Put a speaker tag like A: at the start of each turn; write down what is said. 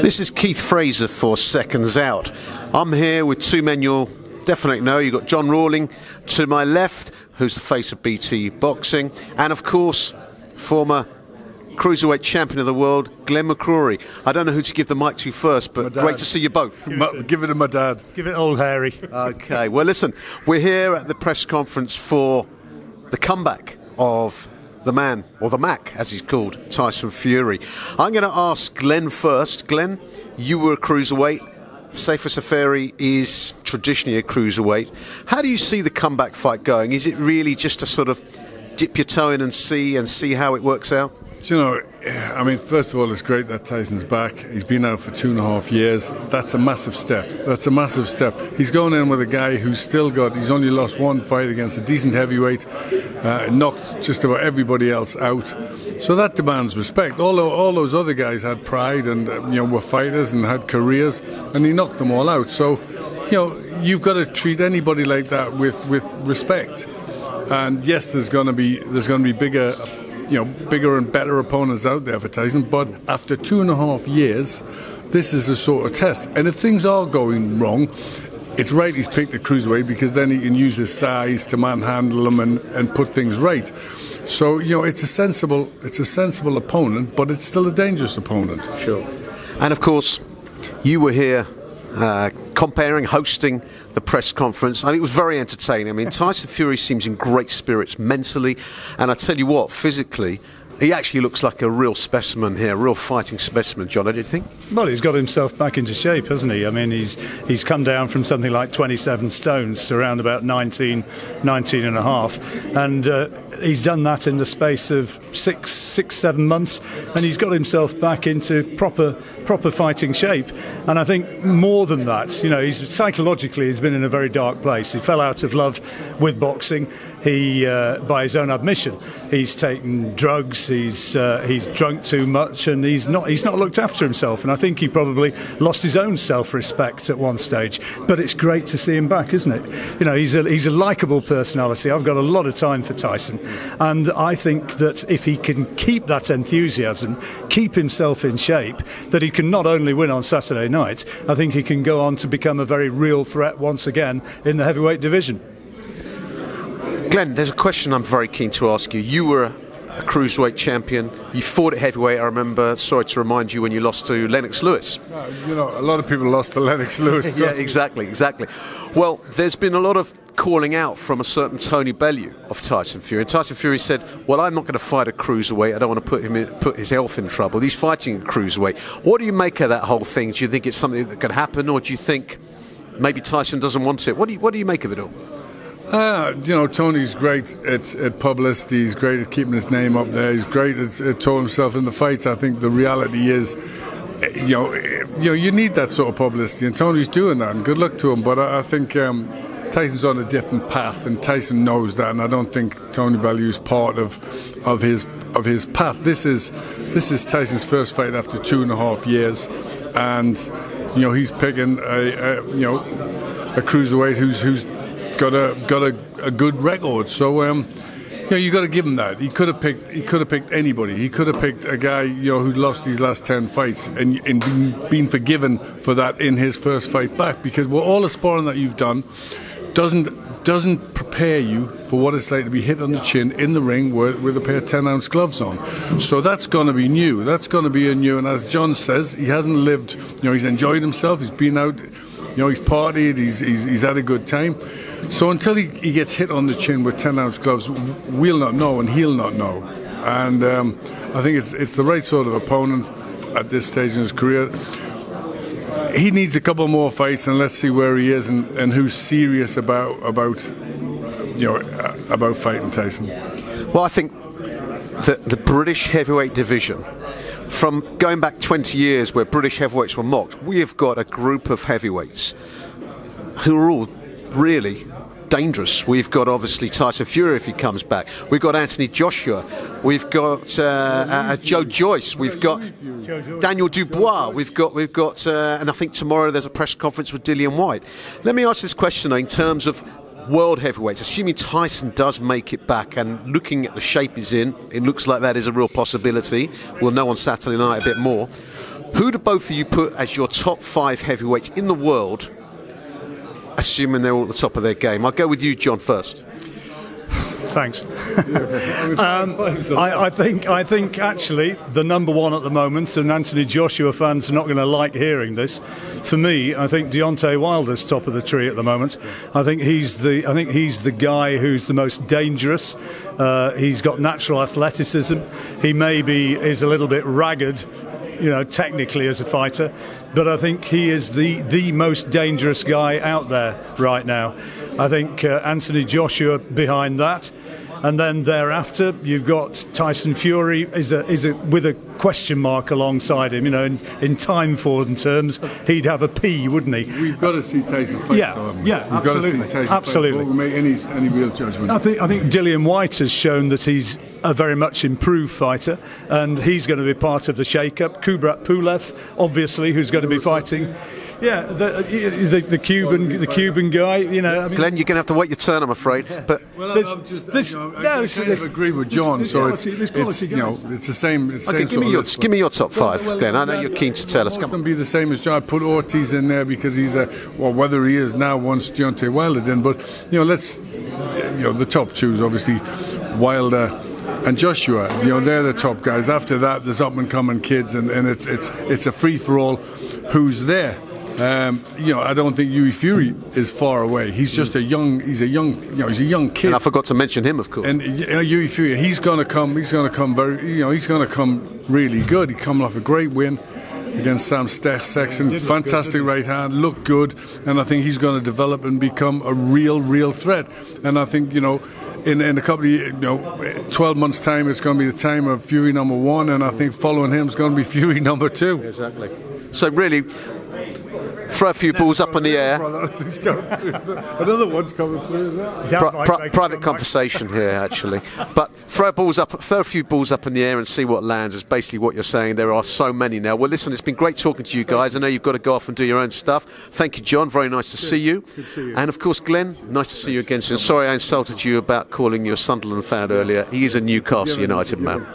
A: This is Keith Fraser for Seconds Out. I'm here with two men you'll definitely know. You've got John Rawling to my left, who's the face of BT Boxing, and of course, former Cruiserweight champion of the world, Glenn McCrory. I don't know who to give the mic to first, but great to see you both.
B: Give it to my dad.
C: Give it old Harry.
A: Okay, well listen, we're here at the press conference for the comeback of the man, or the Mac as he's called, Tyson Fury. I'm going to ask Glenn first. Glenn, you were a cruiserweight. Safer Safari is traditionally a cruiserweight. How do you see the comeback fight going? Is it really just to sort of dip your toe in and see how it works out?
B: You know, I mean, first of all, it's great that Tyson's back. He's been out for 2.5 years. That's a massive step. That's a massive step. He's going in with a guy who's still he's only lost one fight against a decent heavyweight, knocked just about everybody else out. So that demands respect. All those other guys had pride and were fighters and had careers, and he knocked them all out. So, you've got to treat anybody like that with respect. And yes, there's going to be bigger and better opponents out there for Tyson, but after 2.5 years, this is a sort of test. And if things are going wrong, it's right he's picked the cruiserweight, because then he can use his size to manhandle them and put things right. So, it's a sensible opponent, but it's still a dangerous opponent.
A: Sure. And of course, you were here hosting the press conference. I mean, it was very entertaining. I mean, Tyson Fury seems in great spirits mentally, and I tell you what, physically, he actually looks like a real specimen here, a real fighting specimen, John, don't you think?
C: Well, he's got himself back into shape, hasn't he? I mean, he's come down from something like 27 stones to around about 19 and a half, and he's done that in the space of 6-7 months, and he's got himself back into proper fighting shape. And I think more than that, he's psychologically he's been in a very dark place. He fell out of love with boxing. He, by his own admission, he's taken drugs. He's drunk too much, and he's not looked after himself. And I think he probably lost his own self-respect at one stage. But it's great to see him back, isn't it? He's a likeable personality. I've got a lot of time for Tyson, and I think that if he can keep that enthusiasm, keep himself in shape, that he can not only win on Saturday night, I think he can go on to become a very real threat once again in the heavyweight division.
A: Glenn, there's a question I'm very keen to ask you. You were a cruiserweight champion. You fought at heavyweight, I remember. Sorry to remind you, when you lost to Lennox Lewis.
B: A lot of people lost to Lennox Lewis.
A: Yeah, exactly. Well, there's been a lot of calling out from a certain Tony Bellew of Tyson Fury. And Tyson Fury said, well, I'm not going to fight a cruiserweight. I don't want to put his health in trouble. He's fighting a cruiserweight. What do you make of that whole thing? Do you think it's something that could happen, or do you think maybe Tyson doesn't want it? What do you make of it all?
B: Tony's great at publicity. He's great at keeping his name up there. He's great at throwing himself in the fights. I think the reality is, you need that sort of publicity, and Tony's doing that, and good luck to him. But I think Tyson's on a different path, and Tyson knows that, and I don't think Tony Bellew's part of his path. This is Tyson's first fight after 2.5 years, and he's picking a cruiserweight who's got a good record, so you got to give him that. He could have picked anybody. He could have picked a guy who lost his last 10 fights and been forgiven for that in his first fight back, because all the sparring that you've done doesn't prepare you for what it's like to be hit on the chin in the ring with a pair of 10-ounce gloves on. So that's going to be new. That's going to be new. And as John says, he hasn't lived. He's enjoyed himself. He's been out. He's partied. He's had a good time. So until he gets hit on the chin with 10-ounce gloves, we'll not know, and he'll not know. And I think it's the right sort of opponent at this stage in his career. He needs a couple more fights, and let's see where he is and who's serious about fighting Tyson.
A: Well, I think that the British heavyweight division, from going back 20 years where British heavyweights were mocked, we have got a group of heavyweights who are all really dangerous. We've got obviously Tyson Fury if he comes back. We've got Anthony Joshua. We've got Joe Joyce. We've got Daniel Dubois. We've got and I think tomorrow there's a press conference with Dillian White. Let me ask this question in terms of world heavyweights, assuming Tyson does make it back, and looking at the shape he's in, it looks like that is a real possibility. We'll know on Saturday night a bit more. Who do both of you put as your top 5 heavyweights in the world, assuming they're all at the top of their game? I'll go with you, John, first.
C: Thanks. I think actually the number one at the moment, and Anthony Joshua fans are not going to like hearing this. For me, I think Deontay Wilder's top of the tree at the moment. I think he's the guy who's the most dangerous. He's got natural athleticism. He maybe is a little bit ragged, technically as a fighter, but I think he is the most dangerous guy out there right now. I think Anthony Joshua behind that, and then thereafter you've got Tyson Fury is with a question mark alongside him. In time forward terms, he'd have a P, wouldn't he?
B: We've got to see Tyson fight. We've
C: absolutely,
B: got to see Tyson
C: absolutely.
B: Fight before we make any real judgment.
C: I think Dillian Whyte has shown that he's a very much improved fighter, and he's going to be part of the shake-up. Kubrat Pulev, obviously, who's going to be fighting. Yeah, the Cuban guy.
A: Glenn, you're going to have to wait your turn, I'm afraid. But
B: I kind of agree with John. So it's the same.
A: Okay, give me your top 5, Glenn. I know you're keen to tell us.
B: It's going to be the same as John. I put Ortiz in there because he's whether he is now once Deontay Wilder did. But the top 2 is obviously Wilder and Joshua. They're the top guys. After that, there's up and coming kids, and it's a free for all. Who's there? I don't think Yui Fury is far away. He's just a young kid.
A: And I forgot to mention him, of course.
B: And Yui Fury, he's going to come really good. He's coming off a great win against Sam Sexton. Fantastic right hand, looked good, and I think he's going to develop and become a real threat. And I think in a couple of 12 months' time, it's going to be the time of Fury number 1, and I think following him is going to be Fury number 2.
A: Exactly. So really, throw a few balls up in the air.
B: Another one's coming through as well.
A: Private conversation here, actually. But throw a few balls up in the air and see what lands is basically what you're saying. There are so many now. Well, listen, it's been great talking to you guys. I know you've got to go off and do your own stuff. Thank you, John. Very nice to see you.
B: Good to see you.
A: And of course, Glenn, nice to see you again soon. Sorry I insulted you about calling you a Sunderland fan earlier. He is a Newcastle United man.